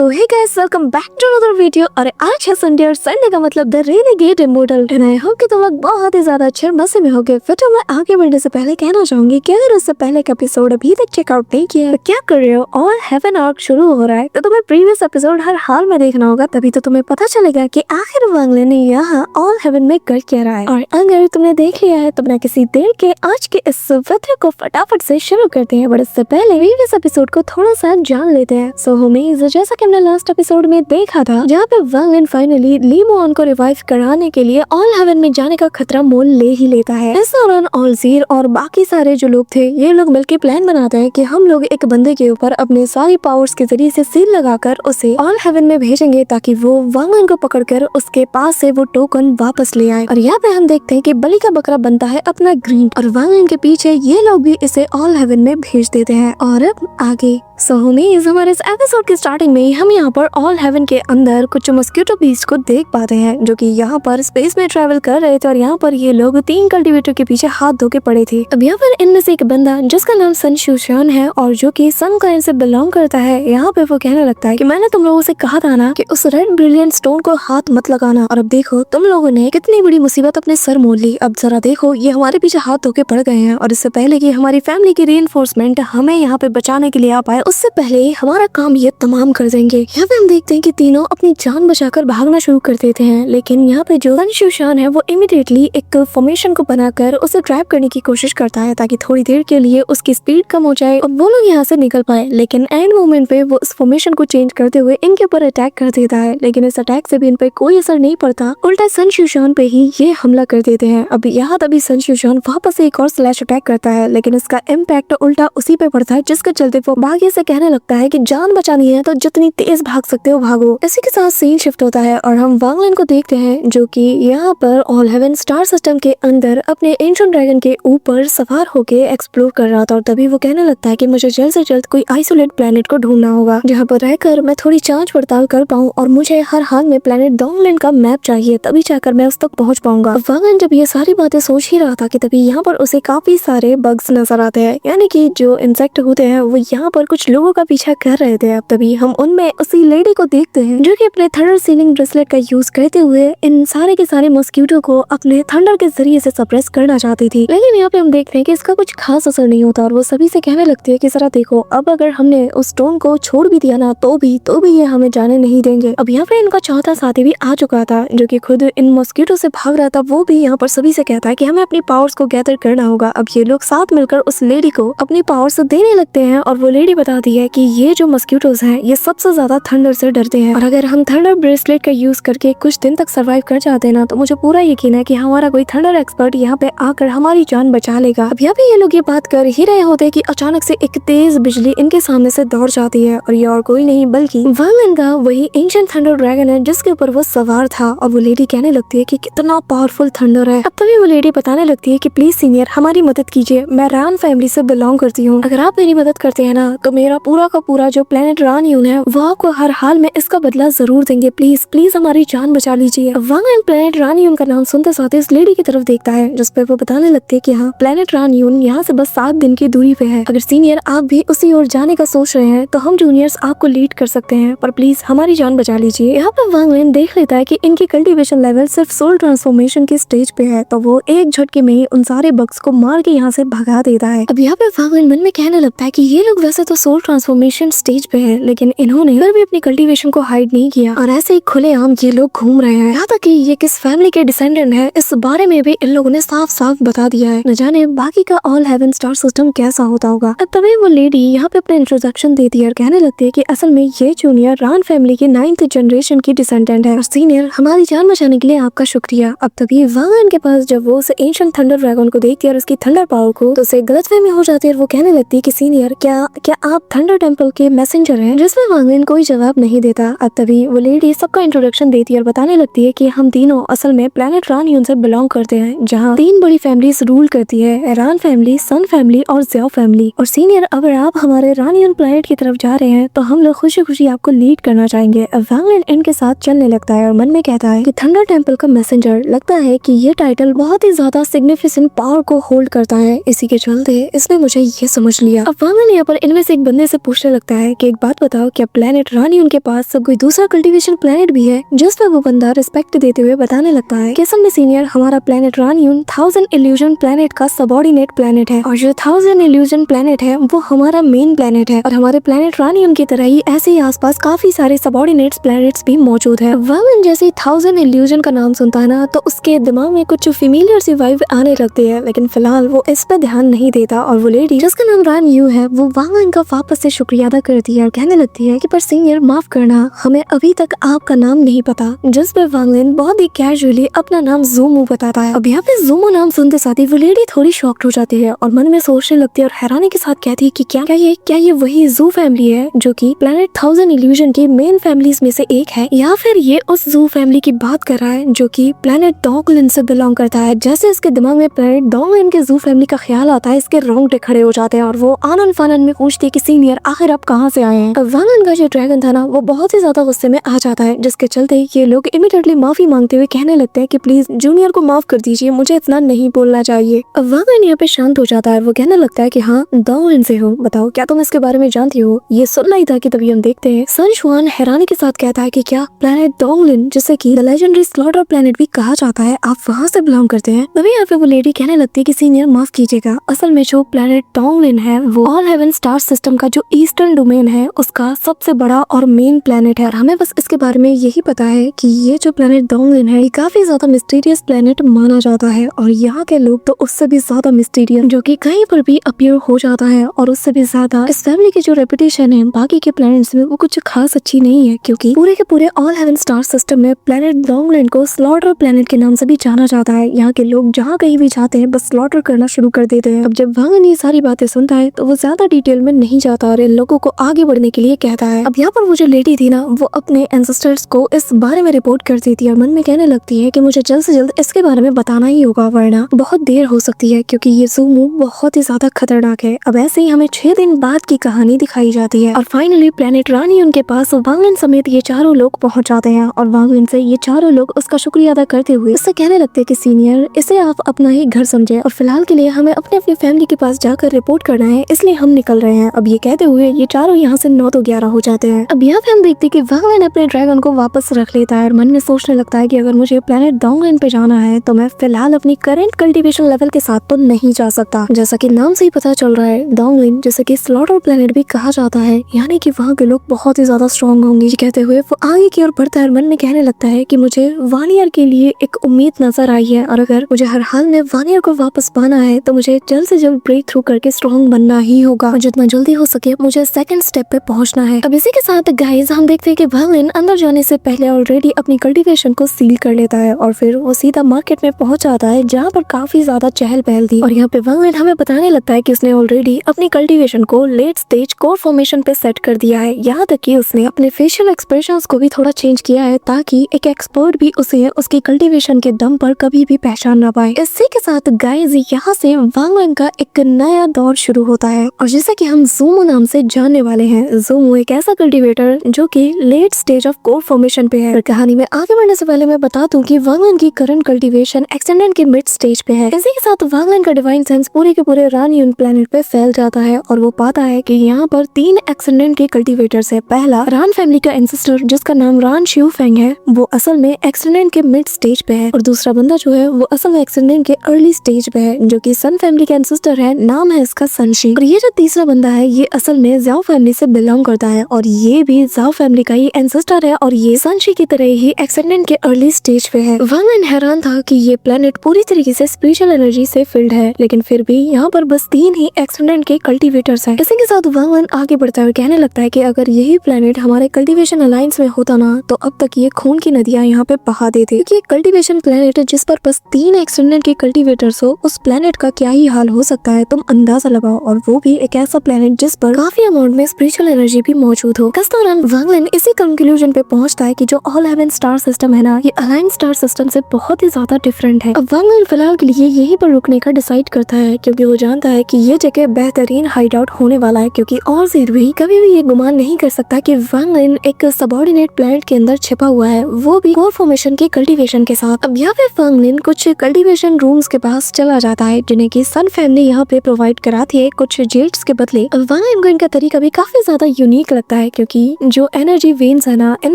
So hey guys, welcome back to another video. और आज है संडे और संडे का मतलब the renegade immortal. And I hope कि तुम लोग बहुत ही ज्यादा अच्छे मजे में होगे। फिर तो मैं आगे बढ़ने से पहले कहना चाहूंगी कि अगर उससे पहले का एपिसोड अभी तक चेकआउट नहीं किया है तो क्या कर रहे हो। ऑल हेवन आर्क शुरू हो रहा है तो तुम्हें प्रीवियस एपिसोड हर हाल में देखना होगा, तभी तो तुम्हें पता चलेगा कि आखिर वांगले ने यहाँ ऑल हेवन में कर क्या रहा है। और अगर तुमने देख लिया है तो बिना किसी देर के आज के इस सत्र को फटाफट से शुरू करते हैं। बट इससे पहले प्रीवियस एपिसोड को थोड़ा सा जान लेते हैं। सो होमीज, जैसा कि हमने लास्ट एपिसोड में देखा था जहाँ पे वांगलिन फाइनली ली मुआन को रिवाइव कराने के लिए ऑल हेवन में जाने का खतरा मोल ले ही लेता है। इस दौरान ऑलजीर और बाकी सारे जो लोग थे ये लोग मिलकर प्लान बनाते हैं कि हम लोग एक बंदे के ऊपर अपने सारी पावर्स के जरिए से सील लगाकर उसे ऑल हेवन में भेजेंगे ताकि वो वांगलिन को पकड़कर उसके पास से वो टोकन वापस ले आए। और यहाँ पे हम देखते हैं कि बलि का बकरा बनता है अपना ग्रीन और वांगलिन के पीछे ये लोग भी इसे ऑल हेवन में भेज देते हैं। और अब आगे सो होमीज, हमारे इस एपिसोड की स्टार्टिंग में हम यहाँ पर ऑल हेवन के अंदर कुछ मस्कीटो बीस्ट को देख पाते हैं जो कि यहाँ पर स्पेस में ट्रैवल कर रहे थे। और यहाँ पर ये लोग 3 कल्टीवेटर के पीछे हाथ धो के पड़े थे। अब यहाँ पर इनमें से एक बंदा जिसका नाम सन शुशान है और जो कि सन क्लैन से बिलोंग करता है, यहाँ पे वो कहने लगता है कि मैंने तुम लोगों से कहा था ना कि उस रेड ब्रिलियंट स्टोन को हाथ मत लगाना। और अब देखो तुम लोगों ने कितनी बड़ी मुसीबत अपने सर मोल ली। अब जरा देखो ये हमारे पीछे हाथ धो के पड़ गए हैं और इससे पहले कि हमारी फैमिली की रीइंफोर्समेंट हमें यहाँ पे बचाने के लिए आ पाए उससे पहले हमारा काम ये तमाम कर देंगे। यहाँ पे हम देखते हैं कि तीनों अपनी जान बचाकर भागना शुरू कर देते हैं, लेकिन यहाँ पे जो सन शुशान है वो इमीडिएटली एक फॉर्मेशन को बनाकर उसे ट्रैप करने की कोशिश करता है ताकि थोड़ी देर के लिए उसकी स्पीड कम हो जाए और वो लोग यहाँ से निकल पाए। लेकिन एंड मोमेंट पे वो उस फॉर्मेशन को चेंज करते हुए इनके ऊपर अटैक कर देता है, लेकिन इस अटैक से भी इन पे कोई असर नहीं पड़ता, उल्टा सन शुशान पे ही ये हमला कर देते हैं। अब यहाँ तभी सन शुशान वापस से एक और स्लैश अटैक करता है, लेकिन इसका इम्पैक्ट उल्टा उसी पे पड़ता है जिसके चलते वो भाग्य से कहने लगता है कि जान बचानी है तो जितनी तेज भाग सकते हो भागो। इसी के साथ सीन शिफ्ट होता है और हम वांगलिन को देखते हैं जो कि यहाँ पर ऑल हेवन स्टार सिस्टम के अंदर अपने एंशिएंट ड्रैगन के ऊपर सवार होके एक्सप्लोर कर रहा था। और तभी वो कहने लगता है कि मुझे जल्द से जल्द कोई आइसोलेट प्लेनेट को ढूंढना होगा जहाँ पर रहकर मैं थोड़ी जांच पड़ताल कर पाऊँ और मुझे हर हाल में प्लेनेट डोंगलैंड का मैप चाहिए, तभी जाकर मैं उस तक पहुंच पाऊंगा। वांगलिन जब ये सारी बातें सोच ही रहा था कि तभी यहाँ पर उसे काफी सारे बग्स नजर आते हैं, यानी कि जो इंसेक्ट होते हैं वो यहाँ पर कुछ लोगों का पीछा कर रहे थे। अब तभी हम उनमें उसी लेडी को देखते हैं जो कि अपने थंडर सीलिंग ब्रेसलेट का यूज करते हुए इन सारे के सारे मॉस्किटो को अपने थंडर के जरिए से सप्रेस करना चाहती थी। लेकिन यहाँ पे हम देखते हैं कि इसका कुछ खास असर नहीं होता और वो सभी से कहने लगती है कि जरा देखो अब अगर हमने उस स्टोन को छोड़ भी दिया ना तो भी ये हमें जाने नहीं देंगे। अब यहाँ पे इनका चौथा साथी भी आ चुका था जो कि खुद इन मॉस्किटो से भाग रहा था। वो भी यहाँ पर सभी से कहता है कि हमें अपनी पावर्स को गैदर करना होगा। अब ये लोग साथ मिलकर उस लेडी को अपनी पावर्स देने लगते हैं और वो लेडी बताती है कि ये जो मॉस्किटोज हैं ये सबसे ज्यादा थंडर से डरते हैं और अगर हम थंडर ब्रेसलेट का यूज करके कुछ दिन तक सरवाइव कर जाते हैं ना तो मुझे पूरा यकीन है कि हमारा कोई थंडर एक्सपर्ट यहाँ पे आकर हमारी जान बचा लेगा। अब यहाँ पे ये लोग ये बात कर ही रहे होते हैं कि अचानक से एक तेज बिजली इनके सामने से दौड़ जाती है और ये और कोई नहीं बल्कि वांगलिन का वही एंशिएंट थंडर ड्रैगन है जिसके ऊपर वो सवार था। और वो लेडी कहने लगती है कि कितना पावरफुल थंडर है। अब तभी वो लेडी बताने लगती है कि प्लीज सीनियर हमारी मदद कीजिए, मैं रान फैमिली से बिलोंग करती हूँ, अगर आप मेरी मदद करते हैं ना तो मेरा पूरा का पूरा जो प्लेनेट रानयून है वो आपको हर हाल में इसका बदला जरूर देंगे, प्लीज प्लीज हमारी जान बचा लीजिए। वांगलिन प्लेनेट रानयून का नाम सुनते साथ इस लेडी की तरफ देखता है जिस पे वो बताने लगती है कि हाँ प्लेनेट रानयून यहाँ से बस 7 दिन की दूरी पे है, अगर सीनियर आप भी उसी ओर जाने का सोच रहे हैं तो हम जूनियर्स आपको लीड कर सकते हैं, पर प्लीज हमारी जान बचा लीजिए। यहाँ पे वांगलिन देख लेता है कि इनकी कल्टीवेशन लेवल सिर्फ सोल ट्रांसफॉर्मेशन के स्टेज पे है तो वो एक झटके में ही उन सारे बग्स को मार के यहाँ से भगा देता है। अब यहाँ पे वांगलिन मन में कहने लगता है कि ये लोग वैसे तो सोल ट्रांसफॉर्मेशन स्टेज पे है लेकिन इन्होंने फिर भी अपनी कल्टीवेशन को हाइड नहीं किया और ऐसे ही खुलेआम ये लोग घूम रहे हैं। यहाँ तक कि ये किस फैमिली के डिसेंडेंट है इस बारे में भी इन लोगों ने साफ साफ बता दिया है। न जाने बाकी का ऑल हेवन स्टार सिस्टम कैसा होता होगा। अब तभी वो लेडी यहाँ पे अपने इंट्रोडक्शन देती है और कहने लगती है कि असल में ये जूनियर रान फैमिली की 9th जनरेशन की डिसेंडेंट है और सीनियर हमारी जान बचाने के लिए आपका शुक्रिया। अब तभी वांगलिन के पास जब वो उस एंशिएंट थंडर ड्रैगन को देखती है और उसकी थंडर पावर को तो उसे गलतफहमी हो जाती है और वो कहने लगती है कि सीनियर क्या आप थंडर टेम्पल के मैसेंजर हैं, जिसमें वांगलिन कोई जवाब नहीं देता। अब तभी वो लेडी सबका इंट्रोडक्शन देती है और बताने लगती है कि हम तीनों असल में प्लेनेट रानयून से बिलोंग करते हैं जहाँ 3 बड़ी फैमिलीज रूल करती है, रान फैमिली, सन फैमिली और ज़्याओ फैमिली। और सीनियर अगर आप हमारे रानयून प्लेनेट की तरफ जा रहे हैं तो हम लोग खुशी खुशी आपको लीड करना चाहेंगे। अब वांगलिन इनके साथ चलने लगता है और मन में कहता है कि थंडर टेम्पल का मैसेंजर, लगता है कि ये टाइटल बहुत ही ज्यादा सिग्निफिकेंट पावर को होल्ड करता है, इसी के चलते इसने मुझे ये समझ लिया। अब वांगलिन यहाँ पर इनमें से एक बंदे से पूछने लगता है कि एक बात बताओ, क्या प्लेनेट रानी उनके पास कोई दूसरा कल्टीवेशन प्लेनेट भी है? जिस पर वो बंदा रिस्पेक्ट देते हुए बताने लगता है कि असल में सीनियर, हमारा प्लेनेट रानियन 1000 इल्यूजन प्लेनेट का सबऑर्डिनेट प्लेनेट है और जो 1000 इल्यूजन प्लेनेट है वो हमारा मेन प्लेनेट है और हमारे प्लेनेट रानियन की तरह ही ऐसे ही आसपास काफी सारे सबऑर्डिनेट प्लेनेट्स भी मौजूद है। वालन जैसे 1000 इल्यूजन का नाम सुनता है ना तो उसके दिमाग में कुछ फेमिलियर सी वाइब आने लगती है, लेकिन फिलहाल वो इस पर ध्यान नहीं देता और वो लेडी जिसका नाम रान यू है वो वालन का वापस से शुक्रिया अदा करती है और कहने लगती है कि पर सीनियर माफ करना, हमें अभी तक आपका नाम नहीं पता। जिस पर वालन बहुत ही कैजुअली अपना नाम ज़ूमू बताता है। अब यहाँ पे ज़ूमू नाम सुनते साथ ही वो लेडी थोड़ी शॉक्ड हो जाती है और मन में सोचने लगती है और हैरानी के साथ कहती है कि क्या ये वही जू फैमिली है जो कि प्लेनेट 1000 इल्यूजन की मेन फैमिलीज में से एक है, या फिर ये उस जू फैमिली की बात कर रहा है जो कि प्लेनेट डॉगलिन से बिलोंग करता है। जैसे इसके दिमाग में प्लेनेट डॉगलिन के जू फैमिली का ख्याल आता है, इसके रोंगटे खड़े हो जाते हैं और वो आनन फानन में पूछती है कि सीनियर आखिर आप कहाँ से आए हैं। अब वालन का जो ड्रैगन था ना वो बहुत ही ज्यादा गुस्से में आ जाता है, जिसके चलते ये लोग इमीडिएटली माफी मांगते हुए कहने लगते हैं कि प्लीज जूनियर को माफ कर दीजिए, मुझे इतना नहीं बोलना चाहिए। अब वालन यहाँ पे शांत हो जाता है, वो कहने लगता है कि हाँ डॉगलिन से हो, बताओ क्या तुम इसके बारे में जानती हो? ये सुनना ही था कि तभी हम देखते हैं सन शुआन हैरानी के साथ कहता है कि क्या प्लेनेट डॉगलिन जिसे कि द लेजेंडरी स्लॉटर प्लेनेट भी कहा जाता है, आप वहाँ से बिलोंग करते हैं? तभी यहाँ पे वो लेडी कहने लगती है कि सीनियर माफ कीजिएगा, असल में जो प्लेनेट डॉगलिन है वो ऑल हेवन स्टार सिस्टम का जो ईस्टर्न डोमेन है उसका सबसे बड़ा और मेन प्लेनेट है और हमें बस इसके बारे में यही पता है कि ये जो प्लेनेट डॉगलिन है ये काफी ज्यादा मिस्टीरियस प्लेनेट माना जाता है और यहाँ के लोग तो उससे भी ज्यादा मिस्टीरियस जो कि कहीं पर भी अपीयर हो जाता है और उससे भी ज्यादा इस फैमिली की जो रेपुटेशन है बाकी के प्लैनेट्स में वो कुछ खास अच्छी नहीं है, क्योंकि पूरे के पूरे ऑल हेवन स्टार सिस्टम में प्लेनेट डॉगलिन को स्लॉटर प्लेनेट के नाम से भी जाना जाता है। यहाँ के लोग जहाँ कहीं भी जाते हैं बस स्लॉटर करना शुरू कर देते हैं। अब जब वालन ये सारी बातें सुनता है तो वो ज्यादा डिटेल में नहीं जाता और इन लोगों को आगे बढ़ने के लिए कहता है। अब यहाँ पर वो जो लेडी थी ना वो अपने एंसेस्टर्स को इस बारे में रिपोर्ट कर देती है और मन में कहने लगती है कि मुझे जल्द से जल्द इसके बारे में बताना ही होगा वरना बहुत देर हो सकती है, क्योंकि ये ज़ूमू बहुत ही ज्यादा खतरनाक है। अब ऐसे ही हमें 6 दिन बाद की कहानी दिखाई जाती है और फाइनली प्लेनेट रानी उनके पास वालन समेत ये चारों लोग पहुंच जाते हैं और वालन से ये चारों लोग उसका शुक्रिया अदा करते हुए उससे कहने लगते हैं कि सीनियर इसे आप अपना ही घर समझे और फिलहाल के लिए हमें अपने अपनी फैमिली के पास जाकर रिपोर्ट करना है, इसलिए हम निकल रहे हैं। अब ये कहते हुए ये चारों यहाँ से 9 तो 11 हो जाते हैं। अब यहाँ पे हम देखते हैं कि वालन अपने ड्रैगन को वापस रख लेता है और मन में सोचने लगता है कि अगर मुझे प्लेनेट डॉगलिन पे जाना है तो मैं फिलहाल अपनी करंट कल्टीवेशन लेवल के साथ तो नहीं जा सकता। जैसा कि नाम से ही पता चल रहा है डॉगलिन जैसे कि स्लॉटर प्लेनेट भी कहा जाता है, यानी कि वहाँ के लोग बहुत ही ज्यादा स्ट्रॉन्ग होंगे। कहते हुए वो आगे की ओर बढ़ता है, मन में कहने लगता है कि मुझे वानियर के लिए एक उम्मीद नजर आई है और अगर मुझे हर हाल में वानियर को वापस पाना है तो मुझे जल्द से जल्द ब्रेक थ्रू करके स्ट्रॉन्ग बनना ही होगा और जितना जल्दी हो सके मुझे सेकंड स्टेप पे पहुंचना है। अब इसी के साथ गाइस हम देखते हैं कि वालन अंदर जाने से पहले ऑलरेडी अपनी कल्टीवेशन को सील कर लेता है और फिर वो सीधा मार्केट में पहुंच जाता है जहाँ पर काफी ज्यादा चहल पहल थी और यहाँ पे वालन हमें बताने लगता है कि उसने ऑलरेडी अपनी कल्टीवेशन को लेट स्टेज कोर फॉर्मेशन पे सेट कर दिया है। यहाँ तक कि उसने अपने फेशियल एक्सप्रेशंस को भी थोड़ा चेंज किया है ताकि एक एक्सपर्ट भी उसे उसकी कल्टीवेशन के दम पर कभी भी पहचान ना पाए। इसी के साथ गाइस यहाँ से वालन का एक नया दौर शुरू होता है और जैसे कि हम ज़ूमू नाम से जानने वाले हैं, ज़ूमू एक ऐसा कल्टीवेटर जो कि late stage of core formation पे है। कहानी में आगे बढ़ने से पहले मैं बता दूं कि वालन की करंट कल्टीवेशन एक्सटेंडेंट के मिड स्टेज पे है। इसी के साथ वालन का डिवाइन सेंस पूरे के पूरे रानियन प्लेनेट पे फैल जाता है और वो पाता है कि यहाँ पर 3 एक्सटेंडेंट के कल्टीवेटर्स है। पहला रान फैमिली का एंसेस्टर जिसका नाम रान शिवफेंग है, वो असल में एक्सटेंडेंट के मिड स्टेज पे है और दूसरा बंदा जो है वो असल में एक्सटेंडेंट के अर्ली स्टेज पे है जो कि सन फैमिली का एंसेस्टर है, नाम है इसका सनशी। और ये जो तीसरा बंदा है ये असल में ज़ाओ फैमिली से बिलोंग करता है और ये भी ज़ाओ फैमिली का ही एंसेस्टर है और ये सनशी की तरह ही एक्सटेंडेंट के अर्ली स्टेज पे है। वालन हैरान था कि ये प्लेनेट पूरी तरीके से स्पिरिचुअल एनर्जी से फिल्ड है, लेकिन फिर भी यहाँ पर बस 3 ही एक्सटेंडेंट के कल्टीवेटर्स हैं। इसी के साथ वालन आगे बढ़ता है और कहने लगता है कि अगर यही प्लेनेट हमारे कल्टीवेशन अलायंस में होता ना तो अब तक ये खून की नदियाँ यहाँ पे बहा देते, क्योंकि कल्टीवेशन प्लेनेट है जिस पर बस 3 एक्सटेंडेंट के कल्टीवेटर्स हो, उस प्लेनेट का क्या ही हाल हो सकता है तुम अंदाजा लगाओ, और वो भी एक ऐसा प्लेनेट जिस पर काफी अमाउंट में स्पिरिचुअल एनर्जी भी मौजूद हो। इस दौरान वालन इसी कंक्लूजन पे पहुंचता है कि जो ऑल हेवन स्टार सिस्टम है ना ये अलायंस स्टार सिस्टम से बहुत ही ज्यादा डिफरेंट है। अब वालन फिलहाल के लिए यहीं पर रुकने का डिसाइड करता है क्योंकि वो जानता है कि ये जगह बेहतरीन हाइड आउट होने वाला है, क्योंकि और ज़ीर भी कभी भी ये गुमान नहीं कर सकता कि वालन एक सबऑर्डिनेट प्लेनेट के अंदर छिपा हुआ है, वो भी कोर फॉर्मेशन के कल्टीवेशन के साथ। अब यहाँ पे वालन कुछ कल्टीवेशन रूम्स के पास चला जाता है जिन्हें की सन फैमिली यहाँ पे प्रोवाइड कराती है कुछ जेट्स के बदले। वहाँ इनको इनका तरीका भी काफी ज्यादा यूनिक लगता है, क्योंकि जो एनर्जी वेन्स है ना, इन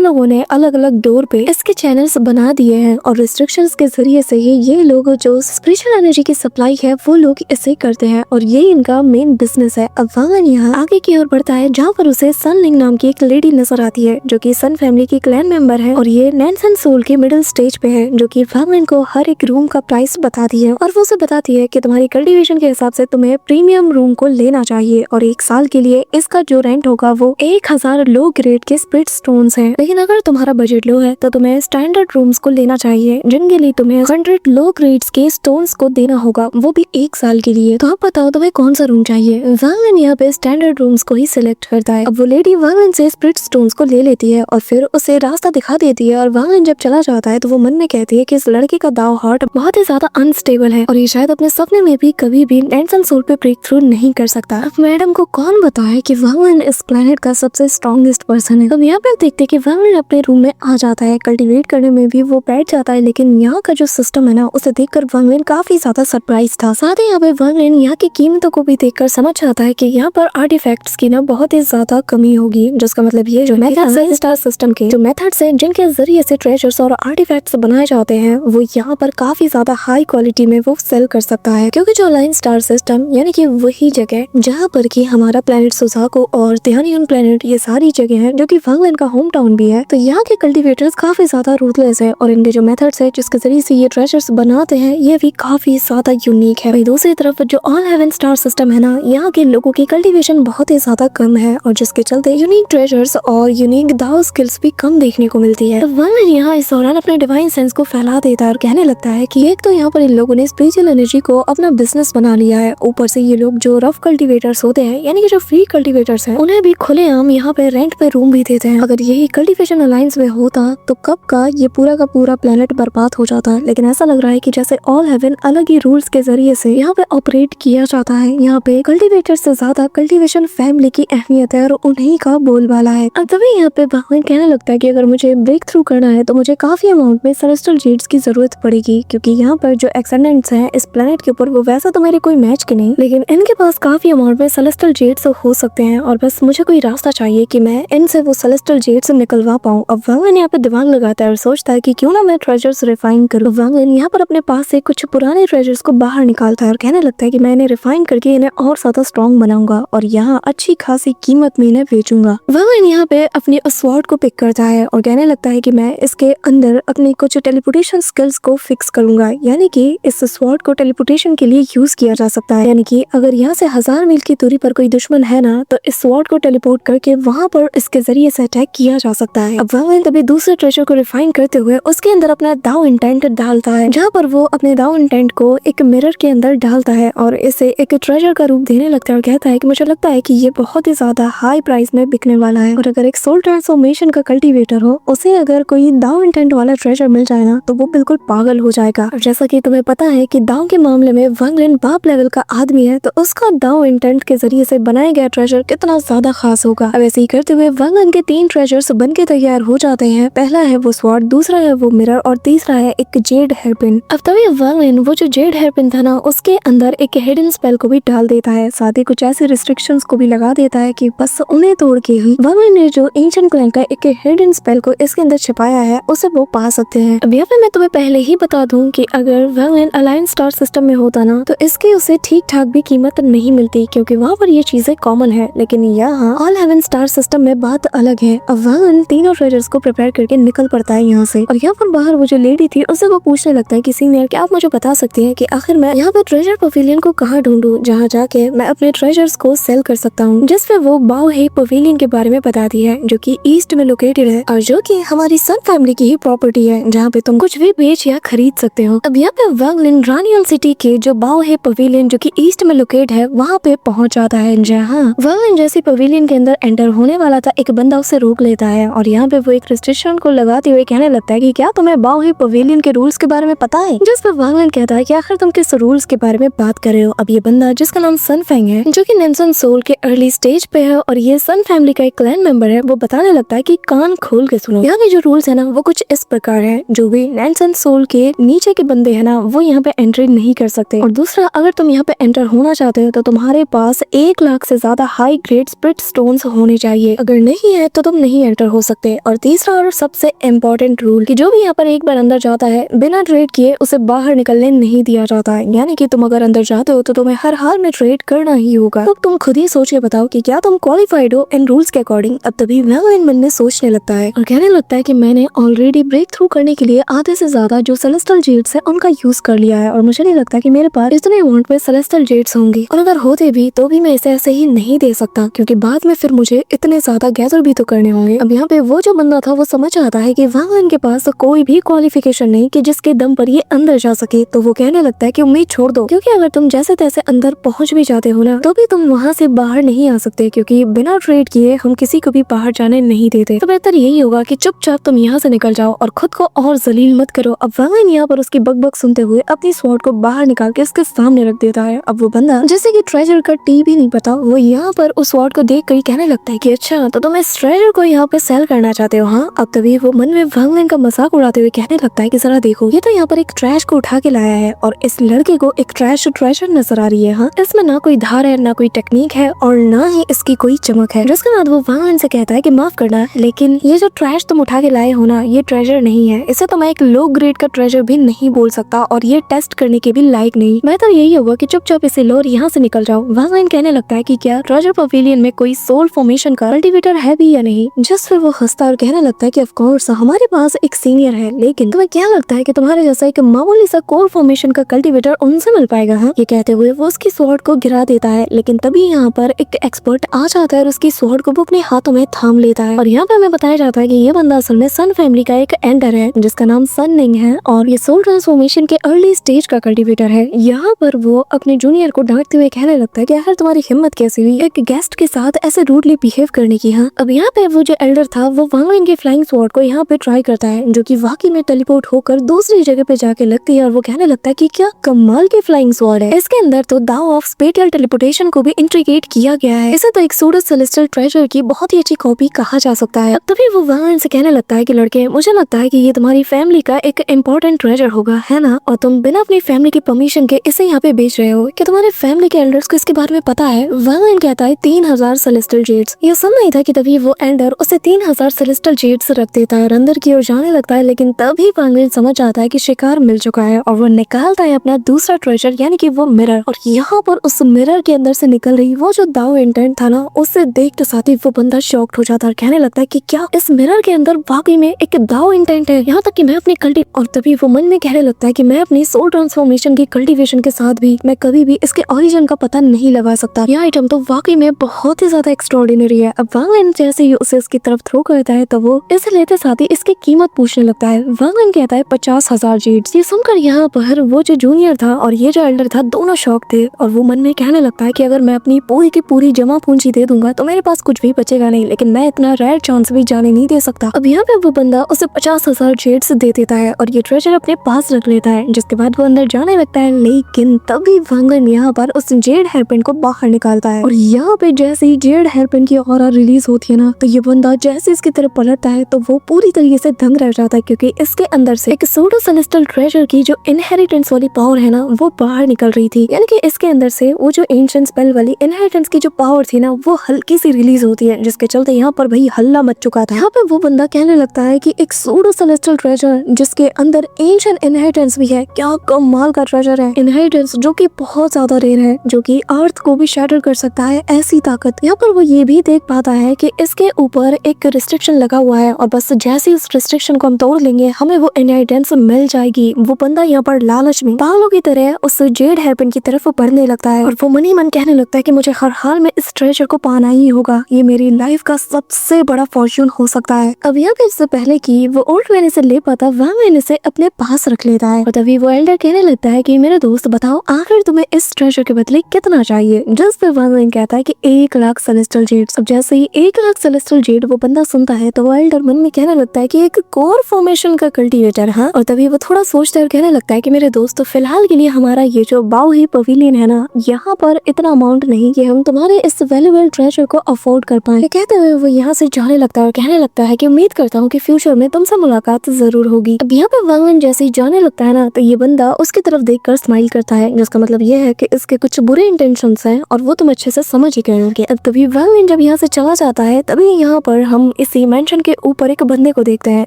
लोगों ने अलग अलग डोर पे इसके चैनल्स बना दिए हैं और रिस्ट्रिक्शंस के जरिए से ये लोग जो स्पिरिचुअल एनर्जी की सप्लाई है वो लोग इसे करते हैं और ये इनका मेन बिजनेस है। अब वांगन यहाँ आगे की ओर बढ़ता है, जहाँ पर उसे सन लिंग नाम की एक लेडी नजर आती है जो कि सन फैमिली की क्लैन मेंबर है और ये नैनसन सोल के मिडिल स्टेज पे है, जो कि वांगन को हर एक रूम का प्राइस बताती है और वो उसे बताती है कि तुम्हारी कल्टीवेशन के हिसाब से तुम्हें प्रीमियम रूम को लेना चाहिए और 1 साल के लिए इसका जो रेंट होगा वो 1000 लो ग्रेड के स्प्रिट स्टोन्स हैं। लेकिन अगर तुम्हारा बजट लो है तो तुम्हें स्टैंडर्ड रूम्स को लेना चाहिए, जिनके लिए तुम्हें 100 लो ग्रेड्स के स्टोन्स को देना होगा, वो भी 1 साल के लिए। तो आप बताओ तुम्हें कौन सा रूम चाहिए। वांगन यहाँ पे स्टैंडर्ड रूम्स को ही सिलेक्ट करता है। अब वो लेडी वांगन से स्प्रिट स्टोन्स को ले लेती है और फिर उसे रास्ता दिखा देती है और वांगन जब चला जाता है तो वो मन में कहती है कि इस लड़के का दाव हार्ट बहुत ही ज्यादा अनस्टेबल है और ये शायद अपने सपने में भी कभी भी नैनसन सोल पे ब्रेक थ्रू नहीं कर सकता। अब मैडम को कौन बताए कि वांगन इस प्लेनेट का सबसे स्ट्रॉन्गेस्ट पर्सन है। अब यहाँ पे देखते हैं कि वांगन अपने रूम में आ जाता है, कल्टीवेट करने में भी वो बैठ जाता है, लेकिन यहाँ का जो सिस्टम है ना उसे देखकर वांगन काफी ज्यादा सरप्राइज था। साथ ही यहाँ पे वांगन यहाँ की कीमतों को भी देखकर समझ जाता है कि यहाँ पर आर्टिफैक्ट्स की ना बहुत ही ज्यादा कमी होगी, जिसका मतलब ये जो मेथड्स है स्टार सिस्टम के जो मेथड्स हैं जिनके जरिए से ट्रेजर्स और आर्टिफैक्ट्स बनाए जाते हैं वो यहाँ पर काफी ज्यादा हाई क्वालिटी में वो सेल कर सकता है, क्योंकि जो अलाइन स्टार सिस्टम यानी कि वही जगह जहाँ पर कि हमारा प्लेनेट सुजाको और ध्यानियन प्लेनेट ये सारी जगह है जो कि वांगन का होम टाउन भी है, तो यहाँ के कल्टीवेटर्स काफी ज्यादा रूथलेस है और इनके जो मेथड्स है जिसके जरिए से ये ट्रेजर्स बनाते हैं ये भी काफी ज्यादा यूनिक है। दूसरी तरफ जो ऑल हेवन स्टार सिस्टम है ना, यहाँ के लोगों की कल्टीवेशन बहुत ही ज्यादा कम है और जिसके चलते यूनिक ट्रेजर्स और यूनिक दाव स्किल्स भी कम देखने को मिलती है। तो वांगन यहाँ इस दौरान अपने डिवाइन सेंस को फैला देता है और कहने लगता है कि एक तो यहाँ पर इन लोगों ने स्पिरिचुअल एनर्जी को अपना बिजनेस बना लिया है, ऊपर से ये लोग जो रफ कल्टीवेटर्स होते हैं यानी कि जो फ्री कल्टीवेटर्स हैं उन्हें भी खुलेआम यहाँ पे रेंट पे रूम भी देते हैं। अगर यही कल्टीवेशन अलायंस में होता तो कब का ये पूरा का पूरा प्लेनेट बर्बाद हो जाता, लेकिन ऐसा लग रहा है कि जैसे ऑल हेवन अलग ही रूल्स के जरिए से यहाँ पे ऑपरेट किया जाता है। यहाँ पे कल्टीवेटर से ज्यादा कल्टीवेशन फैमिली की अहमियत है और उन्हीं का बोलबाला है। अब तभी यहाँ पे वांगन कहने लगता है कि अगर मुझे ब्रेक थ्रू करना है तो मुझे काफी अमाउंट में सेलेस्टियल जेड्स की जरूरत पड़ेगी, क्योंकि यहाँ पर जो एक्सेंडेंट्स हैं इस प्लेनेट के ऊपर वो वैसा तो मेरे कोई मैच के नहीं, लेकिन इनके पास काफी अमाउंट में सेलेस्टियल जेड्स हो सकते हैं और बस मुझे कोई रास्ता चाहिए कि मैं इनसे वो सेलेस्टियल जेड्स निकलवा पाऊँ। अब वांगन यहाँ पे दिमाग लगाता है और सोचता है कि क्यों ना मैं ट्रेजर्स रिफाइन करूँ। वांगन यहाँ पर अपने पास से कुछ पुराने ट्रेजर्स को बाहर निकालता है और कहने लगता है कि मैं इन्हें रिफाइन करके इन्हें और ज्यादा स्ट्रॉन्ग बनाऊंगा और यहाँ अच्छी खासी कीमत में इन्हें बेचूंगा। वांगन यहाँ पे अपनी स्वॉर्ड को पिक करता है और कहने लगता है कि मैं इसके अंदर अपनी कुछ टेलीपोर्टेशन स्किल्स को फिक्स करूंगा, यानी कि इस स्वॉर्ड को टेलीपोर्टेशन के लिए यूज किया जा सकता है, यानी कि अगर यहाँ से 1000 मील की दूरी पर कोई दुश्मन है ना तो इस स्वॉर्ड को टेलीपोर्ट करके वहाँ पर इसके जरिए से अटैक किया जा सकता है। अब वांगन तभी दूसरे ट्रेजर को रिफाइन करते हुए उसके अंदर अपना दाव इंटेंट डालता है, जहाँ पर वो अपने दाव इंटेंट को एक मिरर के अंदर डालता है और इसे एक ट्रेजर का रूप देने लगता है और कहता है कि मुझे लगता है कि ये बहुत ही ज्यादा हाई प्राइस में बिकने वाला है और अगर एक सोल ट्रांसफॉर्मेशन का कल्टीवेटर हो उसे अगर कोई दाव इंटेंट वाला ट्रेजर मिल जाए ना तो वो बिल्कुल पागल हो जाएगा। और जैसा कि तुम्हें पता है कि दाव के मामले में वांगन बाप लेवल का आदमी है, तो उसका दाव इंटेंट के जरिए से बनाया गया ट्रेजर कितना ज्यादा खास होगा। अब ऐसे ही करते हुए वांगन के 3 ट्रेजर्स बन के तैयार हो जाते हैं। पहला है वो स्वॉर्ड, दूसरा है वो मिरर और तीसरा है एक जेड हेयरपिन। अब तभी वांगन वो जो जेड हेयरपिन था ना उसके अंदर एक हिडन स्पेल को भी डाल देता है, साथ ही कुछ ऐसे रिस्ट्रिक्शंस को भी लगा देता है कि बस उन्हें तोड़ के ही वांगन ने जो एंशिएंट क्लैंक का एक हिडन स्पेल को इसके अंदर छिपाया है उसे वो पा सकते हैं। अब यहाँ पे मैं तुम्हें पहले ही बता दूं कि अगर वांगन अलायंस स्टार सिस्टम में होता ना तो इसकी उसे ठीक ठाक भी कीमत नहीं मिलती, क्योंकि वहाँ पर ये चीजें कॉमन है, लेकिन यहाँ ऑल हेवन स्टार सिस्टम में बात अलग है। अब वांगन तीनों ट्रेजर्स को प्रिपेयर करके निकल पड़ता है यहाँ से और यहाँ पर बाहर वो जो लेडी थी उससे वो पूछने लगता है कि सीनियर क्या आप मुझे बता सकती हैं कि आखिर मैं यहाँ पे ट्रेजर पवेलियन को कहाँ ढूंढूं जहाँ जाके मैं अपने ट्रेजर्स को सेल कर सकता हूँ, जिसपे वो बाओ हे पवेलियन के बारे में बताती है जो कि ईस्ट में लोकेटेड है और जो कि हमारी सन फैमिली की ही प्रॉपर्टी है, जहाँ पे तुम कुछ भी बेच या खरीद सकते हो। अब यहाँ पे वांगन रानियन सिटी के जो बाओ हे पवेलियन जो कि ईस्ट में लोकेट है वहाँ पे पहुँच जाता है, जहाँ वांगन जैसे पवेलियन के अंदर एंटर होने वाला था एक बंदा उसे रोक लेता है और यहाँ पे वो एक रिस्ट्रिक्शन को लगाते हुए कहने लगता है कि क्या तुम्हें बाओ हे पवेलियन के रूल्स के बारे में पता है, जिस पर वांगन कहता है कि आखिर तुम किस रूल्स के बारे में बात कर रहे हो। अब ये बंदा जिसका नाम सन फेंग है जो कि नैनसन सोल के अर्ली स्टेज पे है और ये सन फैमिली का एक क्लैन मेंबर है, वो बताने लगता है कि कान खोल के सुनो, यहाँ के जो रूल्स है ना वो कुछ इस प्रकार है, जो भी नैनसन सोल के नीचे के बंदे है ना वो यहाँ पे एंट्री नहीं कर सकते और दूसरा अगर तुम यहाँ पे एंटर होना चाहते हो तो तुम्हारे पास 1 लाख लाख से ज्यादा हाई ग्रेड स्प्लिट स्टोन्स होने चाहिए, अगर नहीं है तो तुम नहीं एंटर हो सकते। और तीसरा और सबसे इम्पोर्टेंट रूल कि जो भी यहाँ पर एक बार अंदर जाता है बिना ट्रेड किए उसे बाहर निकलने नहीं दिया जाता है, यानी कि तुम अगर अंदर जाते हो तो तुम्हें हर हाल में ट्रेड करना ही होगा। तो तुम खुद ही सोच के बताओ कि क्या तुम क्वालिफाइड हो इन रूल्स के अकॉर्डिंग। अब तभी वैलेंटाइन मन में सोचने लगता है और कहने लगता है कि मैंने ऑलरेडी ब्रेक थ्रू करने के लिए आधे से ज्यादा जो सेलेस्टियल जेड्स है उनका यूज कर लिया है और मुझे नहीं लगता कि मेरे पास इतने अमाउंट में सेलेस्टियल जेड्स होंगे, और अगर होते भी तो भी मैं इसे ऐसे ही नहीं दे सकता क्योंकि बाद में फिर मुझे इतने ज्यादा गैदर भी तो करने होंगे। अब यहाँ पे वो जो बंदा था वो समझ आता है कि वैलेंटाइन के पास तो कोई भी क्वालिफिकेशन नहीं कि जिसके दम पर ये अंदर जा सके। तो वो कहने लगता है कि उम्मीद छोड़ दो, क्योंकि अगर तुम जैसे तैसे अंदर पहुंच भी जाते हो ना तो भी तुम वहाँ से बाहर नहीं आ सकते, क्योंकि बिना ट्रेड किए हम किसी को भी बाहर जाने नहीं देते। तो बेहतर यही होगा कि चुपचाप तुम यहाँ से निकल जाओ और खुद को और जलील मत करो। अब वैलेंटाइन यहाँ पर उसकी बकबक सुनते हुए अपनी स्वॉर्ड को बाहर निकाल के उसके सामने रख देता है। अब वो बंदा जैसे कि ट्रेजर का टी भी नहीं पता, वो यहाँ पर उस स्वॉर्ड को देख कर कहने लगता है कि अच्छा तो तुम इस ट्रेजर को यहाँ पे सेल करना चाहते हो, हाँ। अब तभी वो मन में वैलेंटाइन का मजाक उड़ाते हुए कहने लगता है कि जरा देखो, ये तो यहाँ पर एक ट्रैश को उठा के लाया है और इस लड़के को एक ट्रैश ट्रेजर नजर आ रही है, हाँ। इसमें ना कोई धार है, ना कोई टेक्निक है और ना ही इसकी कोई चमक है। जिसके बाद वो वैलेंटाइन से कहता है कि माफ करना लेकिन ये जो ट्रैश तुम उठा के लाए हो ना ये ट्रेजर नहीं है, इसे तो मैं एक लो ग्रेड का ट्रेजर भी नहीं बोल सकता और ये टेस्ट करने के भी लायक नहीं। बेहतर यही होगा कि चुपचाप इसे लो और यहाँ से निकल जाओ। वैलेंटाइन कहने लगता है कि क्या ट्रेजर पवेलियन में कोई सोल फॉर्मेशन का कल्टीवेटर है भी या नहीं। जिस पे वो हंसता और कहने लगता है कि ऑफ कोर्स हमारे पास एक सीनियर है, लेकिन तुम्हें क्या लगता है कि तुम्हारे जैसा एक मामूली सा कोर फॉर्मेशन का कल्टीवेटर उनसे मिल पाएगा, हाँ। ये कहते हुए वो उसकी स्वॉर्ड को गिरा देता है, लेकिन तभी यहाँ पर एक एक्सपर्ट आ जाता है और उसकी स्वॉर्ड को वो अपने हाथों में थाम लेता है। और यहाँ पे हमें बताया जाता है कि ये बंदा असल में सन फैमिली का एक एंडर है जिसका नाम सन निंग है और ये सोल ट्रांसफॉर्मेशन के अर्ली स्टेज का कल्टीवेटर है। यहाँ पर वो अपने जूनियर को डांटते हुए कहने लगता है कि यार तुम्हारी हिम्मत कैसी हुई एक गेस्ट के साथ ऐसे रूडली बिहेव करने की, हाँ। अब यहाँ पे वो जो एल्डर था वो वैलेंटाइन के फ्लाइंग स्वॉर्ड को यहाँ पे ट्राई करता है जो कि वाकई में टेलीपोर्ट होकर दूसरी जगह पे जाके लगती है और वो कहने लगता है कि क्या कमाल की फ्लाइंग स्वॉर्ड है। इसके अंदर तो दाव ऑफ स्पेटियल टेलीपोर्टेशन को भी इंट्रीगेट किया गया है। इसे तो एक सूडो सेलेस्टियल ट्रेजर की बहुत ही अच्छी कॉपी कहा जा सकता है। तभी वो वैलेंटाइन से कहने लगता है कि लड़के मुझे लगता है कि ये तुम्हारी फैमिली का एक इम्पोर्टेंट ट्रेजर होगा, है ना, और तुम बिना अपनी फैमिली की परमिशन के इसे यहाँ पे बेच रहे हो। क्या तुम्हारे फैमिली के एल्डर्स को इसके बारे में पता है? वैलेंटाइन कहता है 3000 सेलेस्टियल जेड्स। ये सब नहीं था कि तभी वो एल्डर उसे 3000 सेलेस्टियल जेड्स रख देता है और अंदर की ओर जाने लगता है, लेकिन तभी वैलेंटाइन समझ आता है कि शिकार मिल चुका है और वो निकालता है अपना दूसरा ट्रेजर यानी कि वो मिरर। और यहाँ पर उस मिरर के अंदर से निकल रही वो जो दाव इंटेंट था ना उसे देखते साथ ही वो बंदा शॉक्ड हो जाता है, कहने लगता है कि क्या इस मिरर के अंदर वाकई में एक दाव इंटेंट है, यहाँ तक कि मैं अपनी और तभी वो मन में कहने लगता है कि मैं अपनी सोल ट्रांसफॉर्मेशन की कल्टीवेशन के साथ भी मैं कभी भी इसके ओरिजिन का पता नहीं लगा सकता। यह आइटम तो वाकई में बहुत ही ज्यादा एक्स्ट्राऑर्डिनरी है। अब वैलेंटाइन जैसे ही उसे उसकी तरफ थ्रो करता है तो वो इसे लेते साथ ही इसकी कीमत पूछने लगता है। वैलेंटाइन कहता है 50,000 जेड्स। ये सुनकर यहाँ पर वो जो जूनियर था और ये जो एल्डर था दोनों शॉक थे और वो मन में कहने लगता है कि अगर मैं अपनी पूरी की पूरी जमा पूंजी दे दूंगा तो मेरे पास कुछ भी बचेगा नहीं, लेकिन मैं इतना रेयर चांस भी जाने नहीं दे सकता। अब यहाँ पे वो बंदा उसे 50,000 जेड्स दे देता है और ये ट्रेजर अपने पास रख लेता है, जिसके बाद वो अंदर जाने लगता है। लेकिन तभी वैलेंटाइन यहाँ पर उस जेड हेयरपिन को बाहर निकालता है और यहाँ पे जैसे ही जेड हेयरपिन की ऑरा रिलीज होती है ना तो ये बंदा जैसे इसकी तरफ पलटता है तो वो पूरी तरीके से दंग रह जाता है, क्योंकि इसके अंदर से एक सूडो सेलेस्टियल ट्रेजर की जो इनहेरिटेंस वाली पावर है ना वो बाहर निकल रही थी, यानी कि इसके अंदर से वो जो एंशिएंट स्पेल वाली इनहेरिटेंस की जो पावर थी ना वो हल्की सी रिलीज होती है, जिसके चलते यहाँ पर भाई हल्ला मच चुका था। यहाँ पे वो बंदा कहने लगता है कि एक सूडो सेलेस्टियल ट्रेजर जिसके अंदर एंशिएंट इनहेरिटेंस भी है, क्या कमाल का ट्रेजर है। इनहेरिटेंस जो कि बहुत ज्यादा रेयर है, जो कि अर्थ को भी शैटर कर सकता है, ऐसी ताकत। यहाँ पर वो ये भी देख पाता है कि इसके ऊपर एक रिस्ट्रिक्शन लगा हुआ है और बस जैसे उस रिस्ट्रिक्शन को हम तोड़ लेंगे हमें वो इनहेरिटेंस मिल जाएगी। वो बंदा यहाँ पर लालच में पागलों की तरह उस जेड हेयरपिन की तरफ बढ़ने लगता है और वो मन ही मन कहने लगता है कि मुझे हर हाल में इस ट्रेजर को पाना ही होगा, ये मेरी लाइफ का सबसे बड़ा फॉर्च्यून हो सकता है। अब यहाँ पे इससे पहले कि वो ओल्ड मैन इसे ले पाता वैलेंटाइन इसे अपने पास रख लेता है और तभी वो एल्डर कहने लगता है कि मेरे दोस्त बताओ आखिर तुम्हें इस ट्रेजर के बदले कितना चाहिए। जिस पे वैलेंटाइन कहता है कि 1 लाख सेलेस्टियल जेड्स। अब जैसे ही 1 लाख सेलेस्टियल जेड वो बंदा सुनता है तो वो एल्डर मन में कहने लगता है कि एक कोर फॉर्मेशन का कल्टीवेटर, हाँ। और तभी वो थोड़ा सोचता है और कहने लगता है कि मेरे दोस्त फिलहाल के लिए हमारा ये जो बाओही पवेलियन है ना यहाँ पर इतना अमाउंट नहीं कि हम तुम्हारे इस वैल्यूएबल ट्रेजर को अफोर्ड कर पाए। कहते हुए वो यहाँ से जाने लगता है और कहने लगता है कि उम्मीद करता हूँ कि फ्यूचर में तुमसे मुलाकात जरूर होगी। अब यहाँ पे वैलेंटाइन जैसे ही जाने लगता है ना तो ये बंदा उसकी तरफ देखकर स्माइल करता है, जिसका मतलब ये है कि इसके कुछ बुरे इंटेंशंस हैं और वो हम अच्छे से समझ ही गए होंगे। अब तभी वैंगलिन जब यहाँ से चला जाता है तभी यहाँ पर हम इसी मेंशन के ऊपर एक बंदे को देखते हैं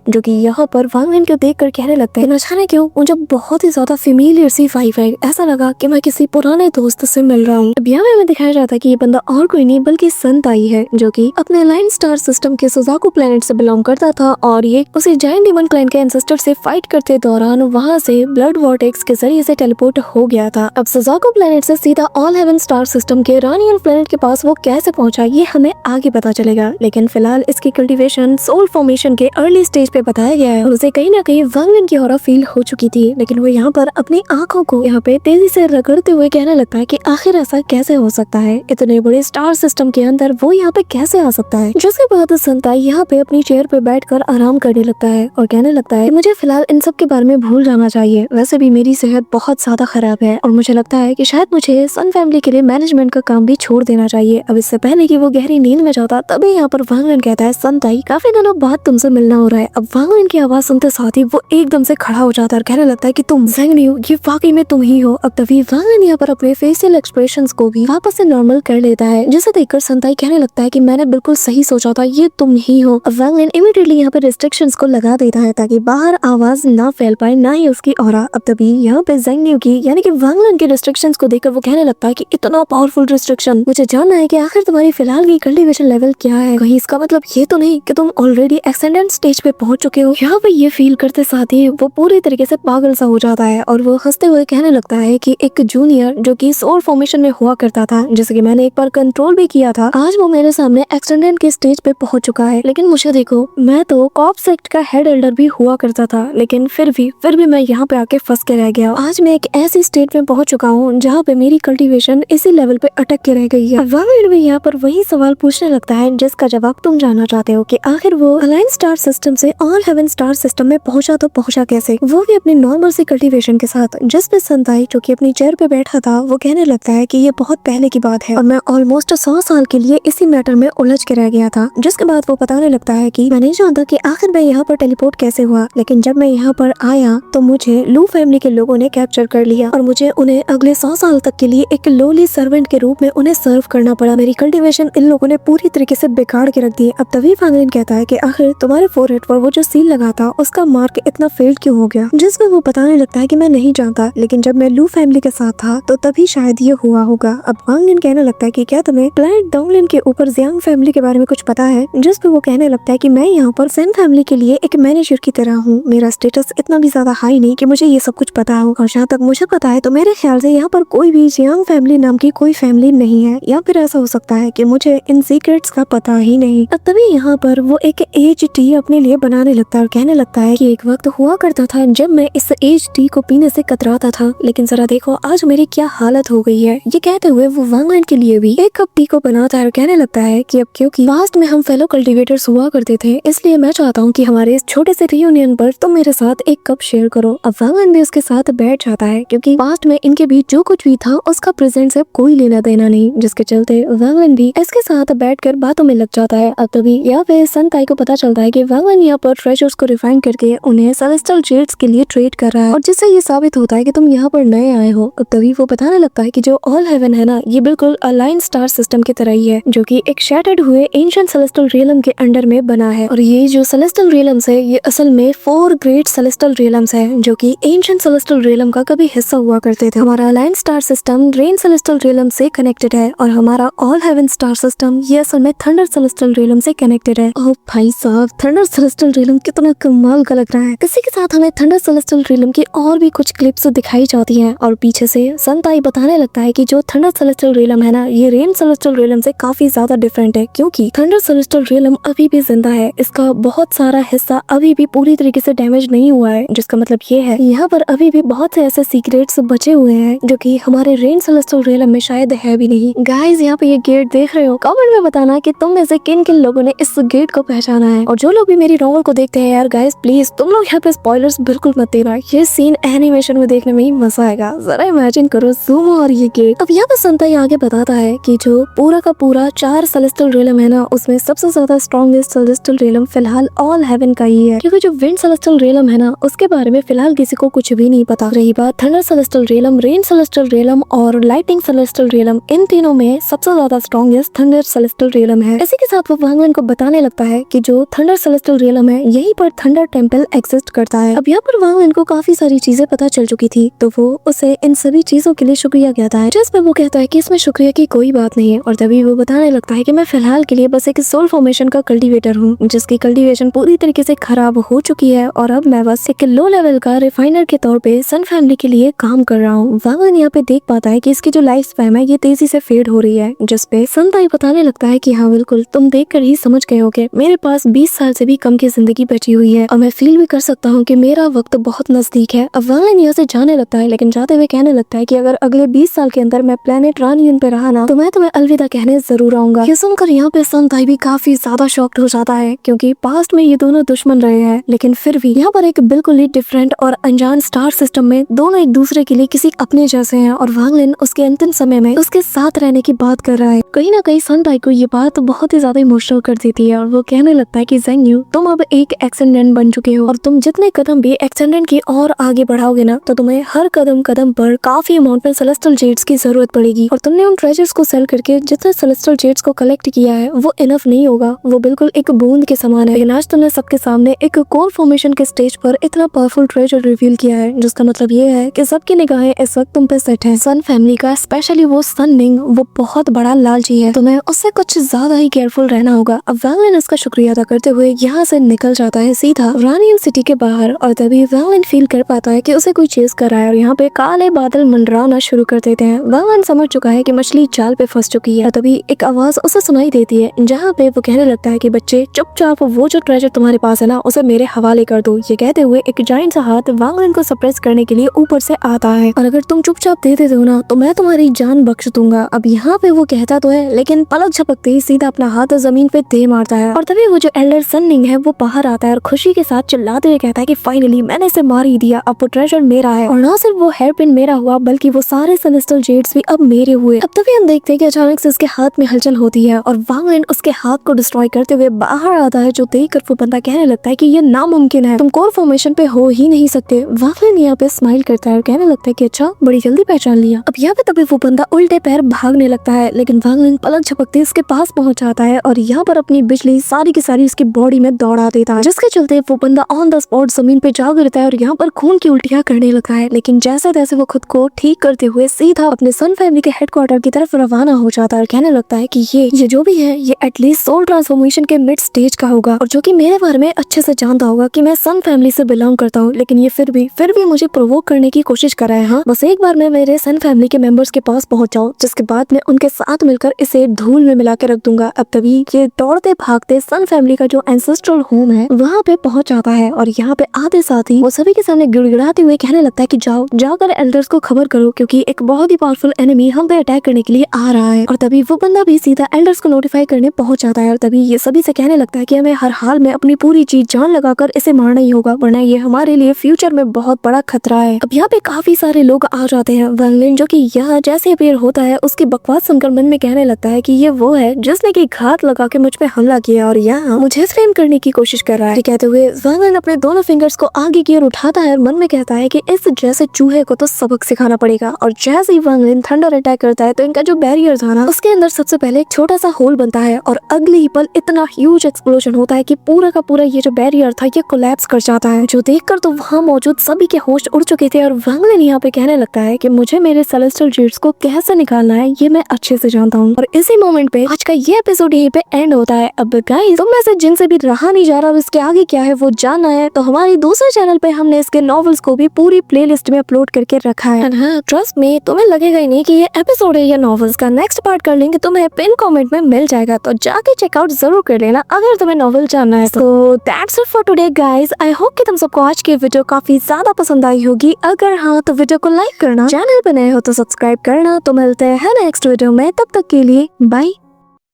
जो कि यहाँ पर वैंगलिन को देखकर कहने लगता है, न जाने क्यों मुझे बहुत ही ज्यादा फेमिलियर सी वाइब है, ऐसा लगा कि मैं किसी पुराने दोस्त से मिल रहा हूँ। अब यहाँ पे हमें दिखाया जाता है कि ये बंदा और कोई नहीं बल्कि संताई है जो कि अपने अलाइन स्टार सिस्टम के सुजाकू प्लेनेट से बिलोंग करता था और ये उसी जायंट डीमन क्लैन के एंसेस्टर से फाइट करते दौरान वहाँ से ब्लड वॉर्टेक्स के जरिए से टेलीपोर्ट हो गया था। अब सुजाकू प्लेनेट से सीधा ऑल हेवन स्टार सिस्टम के रानियन प्लेनेट के पास वो कैसे पहुंचा ये हमें आगे पता चलेगा, लेकिन फिलहाल इसकी कल्टीवेशन सोल फॉर्मेशन के अर्ली स्टेज पे बताया गया है और उसे कहीं ना कहीं वैंगलिन की ऑरा फील हो चुकी थी, लेकिन वो यहाँ पर अपनी आंखों को यहाँ पे तेजी से रगड़ते हुए कहने लगता है कि आखिर ऐसा कैसे हो सकता है, इतने बड़े स्टार सिस्टम के अंदर वो यहाँ पे कैसे आ सकता है। जिसके बाद संताई यहाँ पे अपनी चेयर पे बैठकर आराम करने लगता है और कहने लगता है मुझे फिलहाल इन सब के बारे में भूल जाना चाहिए, वैसे भी मेरी सेहत बहुत ज्यादा खराब है और मुझे लगता है कि शायद मुझे सन फैमिली के लिए मैनेजमेंट का काम भी छोड़ देना चाहिए। अब इससे पहले कि वो गहरी नींद में जाता तभी यहाँ पर वैंगलिन कहता है, संताई काफी दिनों बाद तुमसे मिलना हो रहा है। अब वैंगलिन की आवाज सुनते साथ ही वो एकदम से खड़ा हो जाता है और कहने लगता है कि तुम ज़ेंगनिऊ, ये वाकई में तुम ही हो। अब तभी वैंगलिन यहाँ पर अपने फेशियल एक्सप्रेशंस को भी वापस से नॉर्मल कर लेता है, जिसे देखकर संताई कहने लगता है कि मैंने बिल्कुल सही सोचा था, ये तुम ही हो। अब वैंगलिन इमीडिएटली यहाँ पे रिस्ट्रिक्शंस को लगा देता है ताकि बाहर आवाज ना फैल पाए, ना ही उसकी ऑरा। अब तभी यहाँ पे ज़ेंगनिऊ की यानी कि वैंगलिन के रिस्ट्रिक्शंस को देखकर वो कहने लगता है कि इतना पावरफुल रिस्ट्रिक्शन, मुझे जानना है कि आखिर तुम्हारी फिलहाल की कल्टीवेशन लेवल क्या है, कहीं इसका मतलब ये तो नहीं कि तुम ऑलरेडी एक्सेंडेंट स्टेज पे पहुंच चुके हो। यहाँ पे ये फील करते साथ ही वो पूरी तरीके से पागल सा हो जाता है और वो हंसते हुए कहने लगता है कि एक जूनियर जो कि सोल फॉर्मेशन में हुआ करता था, जिसे कि मैंने एक बार कंट्रोल भी किया था, आज वो मेरे सामने एक्सटेंडेंट के स्टेज पे पहुंच चुका है। लेकिन मुझे देखो, मैं तो कॉप सेक्ट का हेड एल्डर भी हुआ करता था, लेकिन फिर भी मैं यहाँ पे आके फंस के रह गया। आज मैं एक ऐसी स्टेट में पहुंच चुका हूँ जहाँ पे मेरी कल्टीवेशन इसी लेवल पे अटक के रह गई है। वैंगलिन भी यहाँ पर वही सवाल पूछने लगता है जिसका जवाब तुम जानना चाहते हो कि आखिर वो अलाइन स्टार सिस्टम से ऑल हेवन स्टार सिस्टम में पहुंचा तो पहुंचा कैसे, वो भी अपनी नॉर्मल सी कल्टीवेशन के साथ। जिस पे संताई जो कि अपनी चेयर पे बैठा था वो कहने लगता है कि ये बहुत पहले की बात है और मैं ऑलमोस्ट 100 साल के लिए इसी मैटर में उलझ के रह गया था। जिसके बाद वो बताने लगता है कि मैं नहीं जानता कि आखिर मैं यहाँ पर टेलीपोर्ट कैसे हुआ, लेकिन जब मैं यहाँ पर आया तो मुझे लू फैमिली के लोगों ने कैप्चर कर लिया और मुझे उन्हें अगले 100 साल तक के लिए एक लोली सर्वेंट के रूप में उन्हें सर्व करना पड़ा। मेरी कल्टीवेशन इन लोगों ने पूरी तरीके से बिगाड़ के रख दी। अब तभी वैंगलिन कहता है कि आखिर तुम्हारे फोरहेड पर वो जो सील लगा था उसका मार्क इतना फेल्ड क्यों हो गया, जिसमें वो बताने लगता है कि मैं नहीं जानता, लेकिन जब मैं लू फैमिली के साथ था तो तभी शायद ये हुआ होगा। अब वैंगलिन कहने लगता है कि क्या तुम्हें प्लैनेट डाउनलिन के ऊपर जियांग फैमिली के बारे में कुछ पता है, जिस पे वो कहने लगता है कि मैं यहाँ पर सेन फैमिली के लिए एक मैनेजर की तरह हूँ, मेरा स्टेटस इतना भी ज्यादा हाई नहीं कि मुझे ये सब कुछ पता हो, और जहाँ तक मुझे पता है तो मेरे ख्याल से यहाँ पर कोई भी जियांग फैमिली नाम की कोई फैमिली नहीं है, या फिर ऐसा हो सकता है कि मुझे इन सीक्रेट्स का पता ही नहीं। अब तभी यहाँ पर वो एक एज टी अपने लिए बनाने लगता है और कहने लगता है कि एक वक्त हुआ करता था जब मैं इस एज टी को पीने से कतराता था, लेकिन जरा देखो आज मेरी क्या हालत हो गई है। ये कहते हुए वो वैंगलिन के लिए भी एक कप टी को बनाता है और कहने लगता है कि अब क्योंकि पास्ट में हम फेलो कल्टीवेटर्स हुआ करते थे, इसलिए मैं चाहता हूँ कि हमारे इस छोटे से रियूनियन पर तुम मेरे साथ एक कप शेयर करो। अब वैंगलिन भी उसके साथ बैठ जाता है क्योंकि पास्ट में इनके बीच जो कुछ भी था उसका प्रेजेंट से कोई लेना देना नहीं, जिसके चलते वैंगलिन भी इसके साथ बैठकर बातों में लग जाता है। अब तभी यहाँ पे संताई को पता चलता है कि वैंगलिन यहाँ पर ट्रेजर्स को रिफाइन करके उन्हें सेलेस्टियल जेट्स के लिए ट्रेड कर रहा है, और जिससे ये साबित होता है कि तुम यहाँ पर नए आए हो। अब तभी वो बताने लगता है कि जो ऑल हेवन है ना, ये बिल्कुल अलाइन स्टार सिस्टम की तरह ही है, जो कि एक शैटर्ड हुए एंशिएंट सेलेस्टियल रियलम के अंडर में बना है। और ये जो सेलेस्टियल रियलम्स है ये असल में 4 ग्रेट सेलेस्टियल रियलम्स है, जो कि एंशिएंट सेलेस्टियल रियलम का कभी हिस्सा हुआ करते थे। हमारा align star system rain celestial realm से कनेक्टेड है और हमारा ऑल हेवन स्टार सिस्टम ये असल में थंडर सेलेस्टियल रियलम से कनेक्टेड है। ओह भाई साहब, थंडर सेलेस्टियल रियलम कितना कमाल का लग रहा है। इसी के साथ हमें थंडर सेलेस्टियल रियलम की और भी कुछ क्लिप्स दिखाई जाती हैं और पीछे से संताई बताने लगता है कि जो थंडर सेलेस्टियल रियलम है ना, ये रेन सेलेस्टियल रियलम से काफी ज्यादा डिफरेंट है, क्योंकि थंडर सेलेस्टियल रियलम अभी भी जिंदा है, इसका बहुत सारा हिस्सा अभी भी पूरी तरीके से डैमेज नहीं हुआ है, जिसका मतलब ये है यहाँ पर अभी भी बहुत से ऐसे सीक्रेट्स बचे हुए हैं जो कि हमारे रेन सेलेस्टियल रियलम में शायद है भी नहीं। गाइस, यहाँ पे ये गेट देख रहे हो, कमेंट में बताना कि तुम में से किन किन लोगों ने इस गेट को पहचाना है। और जो लोग भी मेरी नॉवल को देखते हैं यार गाइस, प्लीज तुम लोग यहाँ पे स्पॉयलर्स बिल्कुल मत देना, ये सीन एनिमेशन में देखने में ही मजा आएगा। जरा इमेजिन करो ज़ूम और ये गेट। अब यहाँ पे संताई आगे बताता है कि जो पूरा का पूरा 4 सेलेस्टियल रियलम है ना, उसमें सबसे ज्यादा स्ट्रॉन्गेस्ट सेलेस्टियल रियलम फिलहाल ऑल हेवन का ही है, क्योंकि जो विंड सेलेस्टियल रियलम है ना, उसके बारे में फिलहाल किसी को कुछ भी नहीं पता। रही बात thunder celestial realm, rain celestial realm और लाइटिंग सेलेस्टियल रियलम रियलम, इन तीनों में सबसे ज्यादा स्ट्रॉन्गेस्ट थंडर सेलेस्टियल रियलम है। इसी के साथ वो वांगलिन को बताने लगता है कि जो थंडर सेलेस्टियल रियलम है यहीं पर थंडर टेम्पल एग्जिस्ट करता है। अब यहाँ पर वांगलिन को काफी सारी चीजें पता चल चुकी थी, तो वो उसे इन सभी चीजों के लिए शुक्रिया कहता है, जिस पर वो कहता है कि इसमें शुक्रिया की कोई बात नहीं है। और तभी वो बताने लगता है कि मैं फिलहाल के लिए बस एक सोल फॉर्मेशन का कल्टीवेटर हूँ, जिसकी कल्टीवेशन पूरी तरीके से खराब हो चुकी है और अब मैं बस एक लो लेवल का रिफाइनर के तौर पे सन फैमिली के लिए काम कर रहा हूँ। वांगलिन यहाँ पे देख पाता है कि इसकी जो लाइफ स्पैन है ये तेजी से फेड हो रही है, जिसपे सन ताई बताने लगता है कि हाँ बिल्कुल, तुम देख कर ही समझ गए हो कि मेरे पास 20 साल से भी कम की जिंदगी बची हुई है और मैं फील भी कर सकता हूँ कि मेरा वक्त बहुत नजदीक है। अब वांगलिन यहाँ से जाने लगता है, लेकिन जाते हुए कहने लगता है कि अगर अगले 20 साल के अंदर मैं प्लेनेट रानियन पे रहा ना तो मैं तुम्हें अलविदा कहने जरूर आऊंगा। ये सुनकर यहाँ पे सन ताई भी काफी ज्यादा शॉक्ड हो जाता है, क्योंकि पास्ट में ये दोनों दुश्मन रहे हैं, लेकिन फिर भी यहाँ पर एक बिल्कुल ही डिफरेंट और अनजान स्टार सिस्टम में दोनों एक दूसरे के लिए किसी अपने जैसे हैं और वांगलिन उसके अंतिम समय में उसके साथ रहने की बात कर रहा है। कहीं ना कहीं सन ताई को ये बात बहुत ही ज्यादा इमोशनल कर देती है और वो कहने लगता है कि ज़ेंग यू, तुम अब एक एक्सेंडेंट बन चुके हो और तुम जितने कदम भी एक्सेंडेंट की और आगे बढ़ाओगे ना तो तुम्हें हर कदम कदम पर काफी अमाउंट में सेलेस्टियल जेड्स की जरूरत पड़ेगी और तुमने उन ट्रेजर्स को सेल करके जितने सेलेस्टियल जेड्स को कलेक्ट किया है वो इनफ नहीं होगा, वो बिल्कुल एक बूंद के समान है। लेकिन आज तुमने सबके सामने एक कोर फॉर्मेशन के स्टेज पर इतना पावरफुल ट्रेजर रिवील किया है, जिसका मतलब ये है कि सबकी निगाहें इस वक्त तुम पे सेट है। सन फैमिली का स्पेशली वो सन निंग वो बहुत बड़ा लालची है, तुम्हें उससे कुछ ज्यादा ही केयरफुल रहना होगा। अब वांगलिन इसका शुक्रिया अदा करते हुए यहाँ से निकल जाता है सीधा रानियन सिटी के बाहर और तभी वांगलिन फील कर पाता है कि उसे कोई चेस कर रहा है और यहाँ पे काले बादल मंडराना शुरू कर देते हैं। वांगलिन समझ चुका है कि मछली जाल पे फंस चुकी है और तभी एक आवाज उसे सुनाई देती है, जहाँ पे वो कहने लगता है कि बच्चे चुपचाप वो जो ट्रेजर तुम्हारे पास है ना उसे मेरे हवाले कर दो। ये कहते हुए एक जाइंट सा हाथ वांगलिन को सप्रेस करने के लिए ऊपर से आता है और अगर तुम चुपचाप दे देते हो ना तो मैं तुम्हारी जान बख्श दूंगा। अब यहाँ पे वो कहता तो है, लेकिन पलक झपकते ही सीधा अपना हाथ जमीन पे दे मारता है और तभी वो जो एल्डर सन निंग है वो बाहर आता है और खुशी के साथ चिल्लाते हुए कहता है कि फाइनली मैंने इसे मार ही दिया, अब वो ट्रेजर मेरा है। और ना सिर्फ वो हेयर पिन मेरा हुआ बल्कि वो सारे सेलेस्टियल जेड्स भी अब मेरे हुए। अब तभी हम देखते हैं कि अचानक से उसके हाथ में हलचल होती है और वांगलिन उसके हाथ को डिस्ट्रॉय करते हुए बाहर आता है, जो देखकर वो बंदा कहने लगता है कि ये नामुमकिन है, तुम कोर फॉर्मेशन पे हो ही नहीं सकते। वांगलिन यहाँ पे स्माइल करता है और कहने लगता है कि अच्छा, बड़ी जल्दी पहचान लिया। अब यहाँ पे तभी वो बंदा उल्टे पैर भागने लगता है, लेकिन वांगलिन पलक झपकते इसके पास पहुंच जाता है और यहाँ पर अपनी बिजली सारी की सारी उसकी बॉडी में दौड़ा देता है, जिसके चलते वो बंदा ऑन द स्पॉट जमीन पे जा गिरता है और यहाँ पर खून की उल्टियां करने लगा है। लेकिन जैसे तैसे वो खुद को ठीक करते हुए सीधा अपने सन फैमिली के हेडक्वार्टर की तरफ रवाना हो जाता है और कहने लगता है कि ये जो भी है ये एटलीस्ट सोल ट्रांसफॉर्मेशन के मिड स्टेज का होगा और जो कि मेरे बारे में अच्छे से जानता होगा कि मैं सन फैमिली से बिलोंग करता हूँ, लेकिन ये फिर भी मुझे प्रोवोक करने की कोशिश कर रहा है। हाँ, बस एक बार मैं मेरे सन फैमिली के मेंबर्स के पास पहुंच जाऊं, जिसके बाद मैं उनके साथ मिलकर इसे धूल में मिला के रख दूंगा। अब तभी ये दौड़ते भागते सन फैमिली का जो एंसेस्ट्रल होम है वहाँ पे पहुंच जाता है और यहाँ पे आते साथ ही वो सभी के सामने गिड़गिड़ाते हुए कहने लगता है कि जाकर एल्डर्स को खबर करो, क्योंकि एक बहुत ही पावरफुल एनिमी हम पे अटैक करने के लिए आ रहा है। और तभी वो बंदा भी सीधा एल्डर्स को नोटिफाई करने पहुंच जाता है और तभी ये सभी से कहने लगता है कि हमें हर हाल में अपनी पूरी चीज जान लगाकर इसे मारना ही होगा, वरना ये हमारे लिए फ्यूचर में बहुत बड़ा खतरा है। अब यहाँ पे काफी सारे लोग आ जाते हैं। वांगलिन जो कि यहाँ जैसे अपीयर होता है उसकी बकवास सुनकर मन में कहने लगता है कि ये वो है जिसने की घात लगा के मुझ पे हमला किया और यहाँ मुझे फ्रेम करने की कोशिश कर रहा है। कहते हुए वांगलिन अपने दोनों फिंगर्स को आगे की ओर उठाता है और मन में कहता है कि इस जैसे चूहे को तो सबक सिखाना पड़ेगा। और जैसे ही वांगलिन थंडर अटैक करता है तो इनका जो बैरियर था ना उसके अंदर सबसे पहले एक छोटा सा होल बनता है और अगले ही पल इतना ह्यूज एक्सप्लोजन होता है कि पूरा का पूरा ये जो बैरियर था ये कोलैप्स कर जाता है, जो देखकर तो वहाँ मौजूद सभी के होश उड़ चुके थे। और वांगलिन यहाँ पे कहने लगता है कि मुझे मेरे सेलेस्टियल जेड्स को कैसे निकालना है ये मैं अच्छे से जानता हूँ। और इसी मोमेंट पे आज का ये एपिसोड यहीं पे एंड होता है। अब गाइस, तुम में से जिनसे भी रहा नहीं जा रहा और इसके आगे क्या है वो जानना है तो हमारी दूसरे चैनल पे हमने इसके नॉवेल्स को भी पूरी प्लेलिस्ट में अपलोड करके रखा है। हाँ, ट्रस्ट में तुम्हें लगेगा ही नहीं कि ये एपिसोड है या नॉवेल्स का। नेक्स्ट पार्ट कर लेंगे, तुम्हें पिन कमेंट में मिल जाएगा, तो जाके चेकआउट जरूर कर लेना अगर तुम्हें नॉवेल जानना है। तो that's it for today guys. I hope कि तुम सबको आज की वीडियो काफी ज्यादा पसंद आई होगी। अगर हाँ तो वीडियो को लाइक करना, चैनल पे नए हो तो सब्सक्राइब करना। तो मिलते हैं नेक्स्ट वीडियो में, तब तक के लिए बाय।